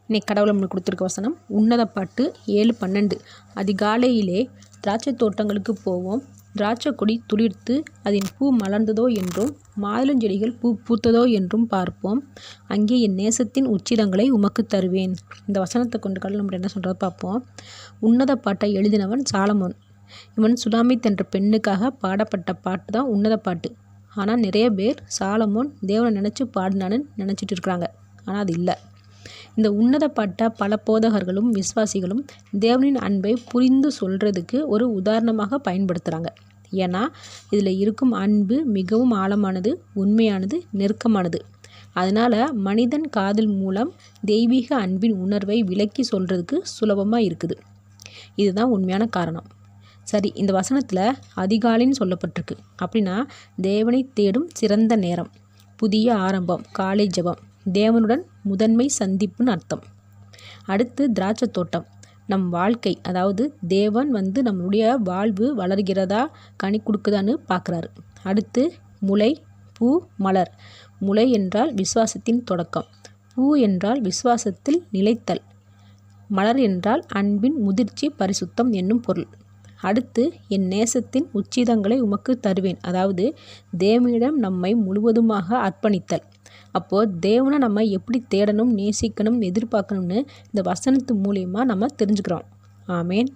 இன்னைக்கு கடவுள் நம்மளுக்கு கொடுத்துருக்க வசனம் உன்னத பாட்டு 7:12. அதிகாலையிலே திராட்சை தோட்டங்களுக்கு போவோம், திராட்சை கொடி துளிர்த்து அதன் பூ மலர்ந்ததோ என்றும் மாதுளஞ்செடிகள் பூ பூத்ததோ என்றும் பார்ப்போம். அங்கே என் நேசத்தின் உச்சிதங்களை உமக்கு தருவேன். இந்த வசனத்தை கொண்டு கடவுள் நம்மகிட்ட என்ன சொல்கிறத பார்ப்போம். உன்னத பாட்டை எழுதினவன் சாலமோன். இவன் சுலாமித் என்ற பெண்ணுக்காக பாடப்பட்ட பாட்டு தான் உன்னத பாட்டு. ஆனால் நிறைய பேர் சாலமோன் தேவனை நினச்சி பாடினான்னு நினச்சிட்டு இருக்கிறாங்க. ஆனால் அது இல்லை. இந்த உன்னத பாட்டை பல போதகர்களும் விசுவாசிகளும் தேவனின் அன்பை புரிந்து சொல்கிறதுக்கு ஒரு உதாரணமாக பயன்படுத்துகிறாங்க. ஏன்னா இதில் இருக்கும் அன்பு மிகவும் ஆழமானது, உண்மையானது, நெருக்கமானது. அதனால் மனிதன் காதல் மூலம் தெய்வீக அன்பின் உணர்வை விளக்கி சொல்கிறதுக்கு சுலபமாக இருக்குது. இதுதான் உண்மையான காரணம். சரி, இந்த வசனத்தில் அதிகாலைன்னு சொல்லப்பட்டிருக்கு. அப்படின்னா தேவனை தேடும் சிறந்த நேரம், புதிய ஆரம்பம், காலை ஜெபம், தேவனுடன் முதன்மை சந்திப்புன்னு அர்த்தம். அடுத்து திராட்சை தோட்டம், நம் வாழ்க்கை, அதாவது தேவன் நம்மளுடைய வாழ்வு வளர்கிறதா கனி கொடுக்குதான்னு பார்க்குறாரு. அடுத்து முளை, பூ, மலர். முளை என்றால் விசுவாசத்தின் தொடக்கம், பூ என்றால் விசுவாசத்தில் நிலைத்தல், மலர் என்றால் அன்பின் முதிர்ச்சி, பரிசுத்தம் என்னும் பொருள். அடுத்து என் நேசத்தின் உச்சிதங்களை உமக்கு தருவேன், அதாவது தேவனிடம் நம்மை முழுவதுமாக அர்ப்பணித்தல். அப்போது தேவனை நம்ம எப்படி தேடணும், நேசிக்கணும், எதிர்பார்க்கணும்னு இந்த வசனத்து மூலியமாக நம்ம தெரிஞ்சுக்கிறோம். ஆமேன்.